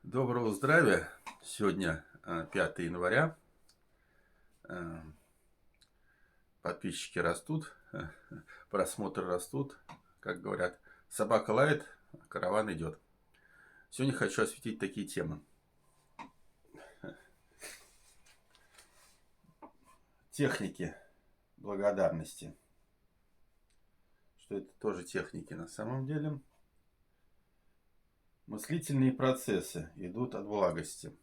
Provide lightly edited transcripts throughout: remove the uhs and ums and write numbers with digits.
Доброго здравия! Сегодня 5 января. Э, Подписчики растут, просмотры растут. Как говорят, собака лает, караван идет. Сегодня хочу осветить такие темы. Техники благодарности. Что это тоже техники на самом деле. Мыслительные процессы идут от благости.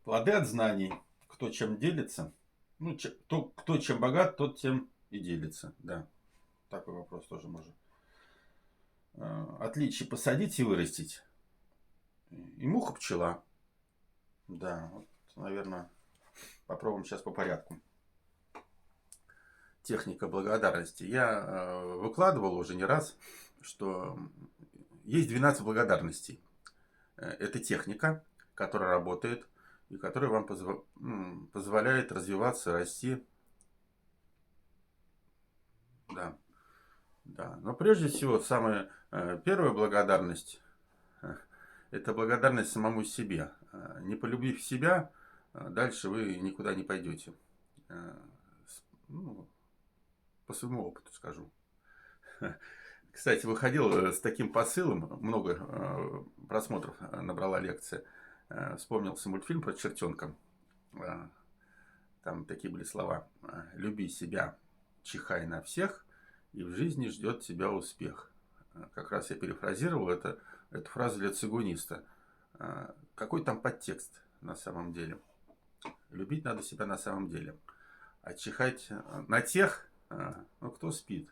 Плоды от знаний. Кто чем делится. Ну, кто чем богат, тот тем и делится. Да, такой вопрос тоже можно. Отличие посадить и вырастить. И муха пчела. Да, вот, наверное, попробуем сейчас по порядку. Техника благодарности. Я выкладывал уже не раз, что есть 12 благодарностей. Это техника, которая работает и которая вам позволяет развиваться, расти. Да, да. Но прежде всего, самая первая благодарность это благодарность самому себе. Не полюбив себя, дальше вы никуда не пойдете. Ну, по своему опыту скажу. Кстати, выходил с таким посылом, много просмотров набрала лекция. Вспомнился мультфильм про чертенка. Там такие были слова. Люби себя, чихай на всех, и в жизни ждет тебя успех. Как раз я перефразировал эту фразу для цигуниста. Какой там подтекст на самом деле? Любить надо себя на самом деле. А чихать на тех, ну, кто спит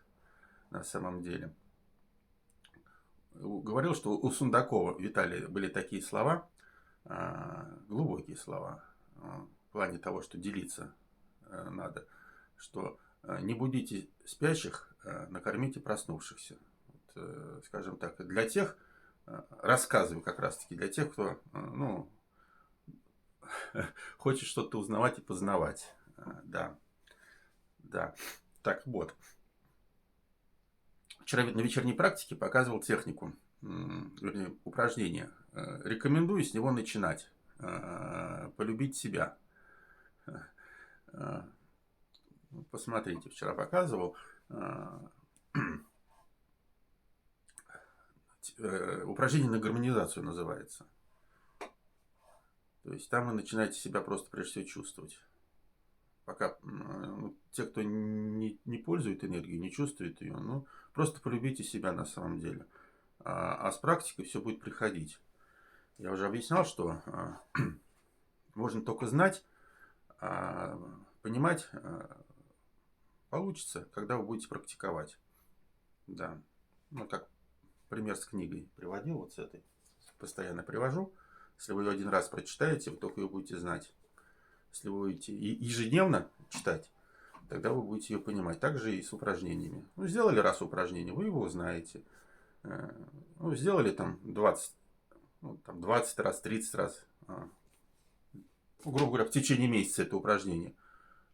на самом деле. Говорил, что у Сундакова Виталия были такие слова, глубокие слова, в плане того, что делиться надо, что не будите спящих, накормите проснувшихся. Вот, скажем так, для тех, рассказываю как раз-таки для тех, кто, ну, хочет что-то узнавать и познавать. Да, да. Так вот. Вчера на вечерней практике показывал технику, вернее, упражнение. Рекомендую с него начинать. Полюбить себя. Посмотрите, вчера показывал. Упражнение на гармонизацию называется. То есть там вы начинаете себя просто прежде всего чувствовать. Пока те, кто не пользует энергию, не чувствует ее, ну, просто полюбите себя на самом деле. А с практикой все будет приходить. Я уже объяснял, что можно только знать, а понимать получится, когда вы будете практиковать. Да. Ну, как пример с книгой приводил, вот с этой. Постоянно привожу. Если вы ее один раз прочитаете, вы только ее будете знать. Если вы будете ежедневно читать, тогда вы будете ее понимать. Так же и с упражнениями. Ну, сделали раз упражнение, вы его знаете. Ну, сделали там 20, ну, там 20 раз, 30 раз. Ну, грубо говоря, в течение месяца это упражнение.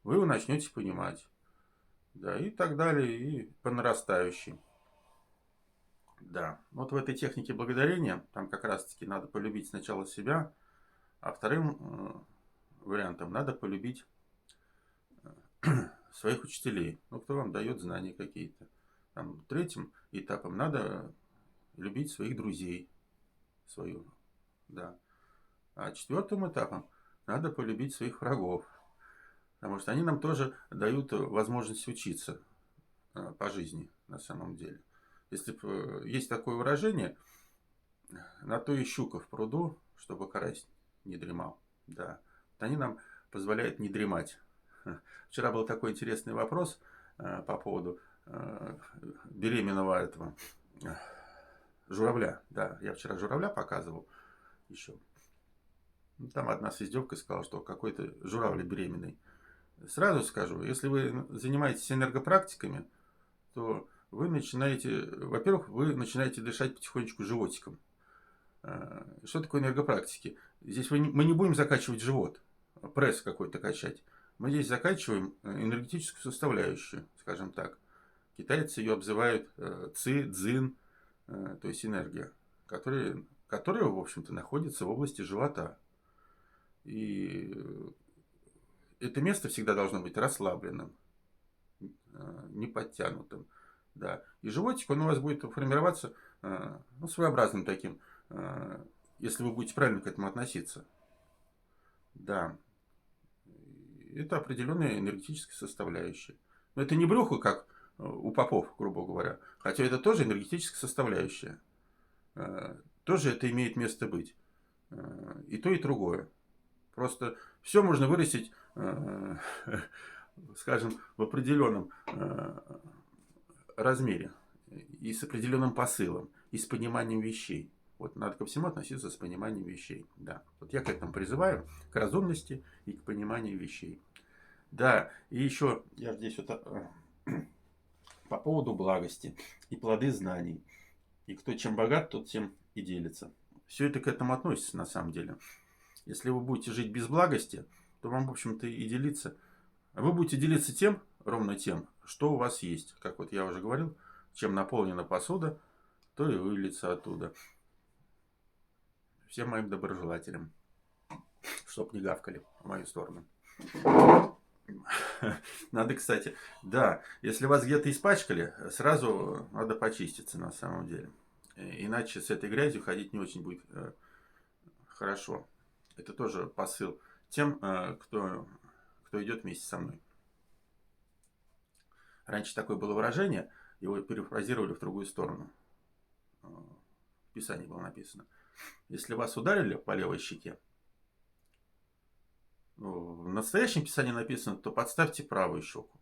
Вы его начнете понимать. Да, и так далее, и по нарастающей. Да, вот в этой технике благодарения, там как раз-таки надо полюбить сначала себя, а вторым вариантом надо полюбить своих учителей, ну, кто вам дает знания какие-то. Там, третьим этапом надо любить своих друзей, свою, да. А четвертым этапом надо полюбить своих врагов, потому что они нам тоже дают возможность учиться по жизни на самом деле. Если есть такое выражение, на то и щука в пруду, чтобы карась не дремал. Да. Вот они нам позволяют не дремать. Вчера был такой интересный вопрос по поводу беременного этого журавля. Да, я вчера журавля показывал еще. Там одна с издевкой сказала, что какой-то журавль беременный. Сразу скажу, если вы занимаетесь энергопрактиками, то вы начинаете, во-первых, вы начинаете дышать потихонечку животиком. Что такое энергопрактики? Здесь мы не будем закачивать живот, пресс какой-то качать. Мы здесь закачиваем энергетическую составляющую, скажем так. Китайцы ее обзывают ци, цзин, то есть энергия. которые, в общем-то, находятся в области живота. И это место всегда должно быть расслабленным, не подтянутым. Да. И животик, он у вас будет формироваться ну, своеобразным таким, если вы будете правильно к этому относиться. Да. Это определенная энергетическая составляющая. Но это не брюхо, как у попов, грубо говоря. Хотя это тоже энергетическая составляющая. Тоже это имеет место быть. И то, и другое. Просто все можно вырастить, скажем, в определенном размере. И с определенным посылом. И с пониманием вещей. Вот надо ко всему относиться с пониманием вещей. Да. Вот я к этому призываю, к разумности и к пониманию вещей. Да, и еще я здесь вот по поводу благости и плоды знаний. И кто чем богат, тот тем и делится. Все это к этому относится на самом деле. Если вы будете жить без благости, то вам, в общем-то, и делиться. Вы будете делиться тем, ровно тем, что у вас есть. Как вот я уже говорил, чем наполнена посуда, то и выльется оттуда. Всем моим доброжелателям. Чтоб не гавкали в мою сторону. Надо, кстати, да, если вас где-то испачкали, сразу надо почиститься на самом деле. Иначе с этой грязью ходить не очень будет хорошо. Это тоже посыл тем, кто идет вместе со мной. Раньше такое было выражение, его перефразировали в другую сторону. В Писании было написано. Если вас ударили по левой щеке, в настоящем Писании написано, то подставьте правую щеку.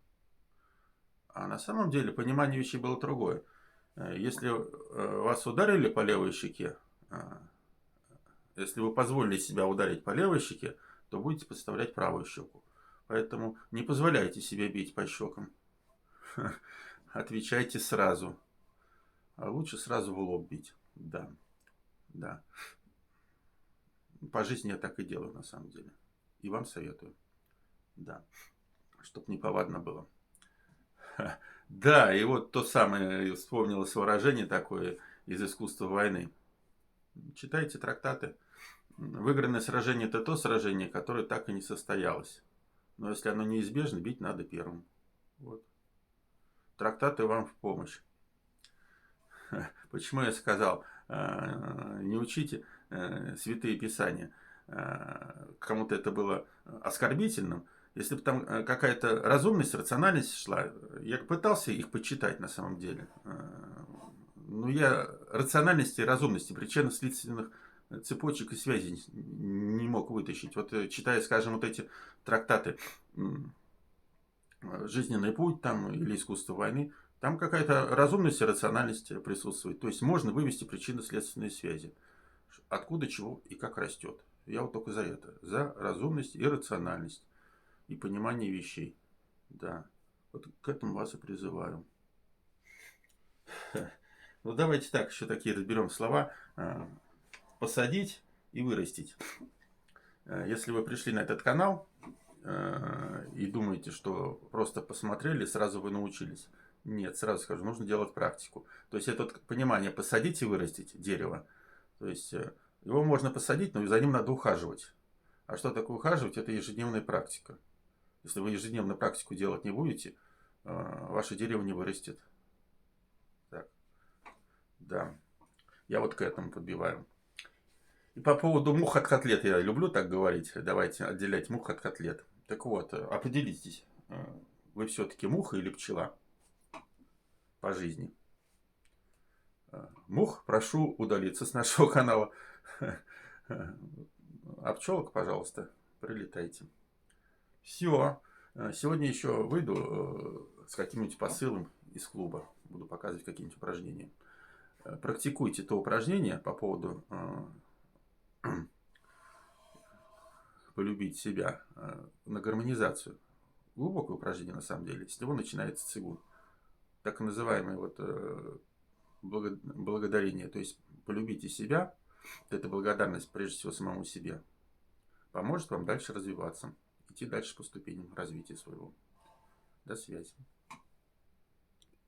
А на самом деле понимание вещей было другое. Если вас ударили по левой щеке, если вы позволили себя ударить по левой щеке, то будете подставлять правую щеку. Поэтому не позволяйте себе бить по щекам. Отвечайте сразу. А лучше сразу в лоб бить. Да. Да. По жизни я так и делаю на самом деле. И вам советую. Да. Чтоб неповадно было. Да, и вот то самое вспомнилось выражение такое из искусства войны. Читайте трактаты. Выигранное сражение — это то сражение, которое так и не состоялось. Но если оно неизбежно, бить надо первым. Вот. Трактаты вам в помощь. Почему я сказал, не учите святые писания. Кому-то это было оскорбительным. Если бы там какая-то разумность, рациональность шла, я пытался их почитать на самом деле. Но я рациональности и разумности, причинно-следственных цепочек и связей не мог вытащить. Вот читая, скажем, вот эти трактаты «Жизненный путь» там, или «Искусство войны», там какая-то разумность и рациональность присутствует. То есть можно вывести причинно-следственные связи. Откуда, чего и как растет. Я вот только за это. За разумность и рациональность. И понимание вещей. Да. Вот к этому вас и призываю. Ну давайте так, еще такие разберем слова. Посадить и вырастить. Если вы пришли на этот канал и думаете, что просто посмотрели, сразу вы научились. Нет, сразу скажу, нужно делать практику. То есть это понимание посадить и вырастить дерево. То есть его можно посадить, но за ним надо ухаживать. А что такое ухаживать? Это ежедневная практика. Если вы ежедневно практику делать не будете, ваше дерево не вырастет. Так. Да. Я вот к этому подбиваю. И по поводу мух от котлет, я люблю так говорить. Давайте отделять мух от котлет. Так вот, определитесь, вы все-таки муха или пчела по жизни. Мух прошу удалиться с нашего канала. А пчелок, пожалуйста, прилетайте. Все. Сегодня еще выйду с каким-нибудь посылом из клуба. Буду показывать какие-нибудь упражнения. Практикуйте то упражнение по поводу полюбить себя на гармонизацию. Глубокое упражнение на самом деле. С него начинается цигун. Так называемое вот благодарение. То есть полюбите себя. Это благодарность прежде всего самому себе. Поможет вам дальше развиваться. Идти дальше по ступеням развития своего. До связи.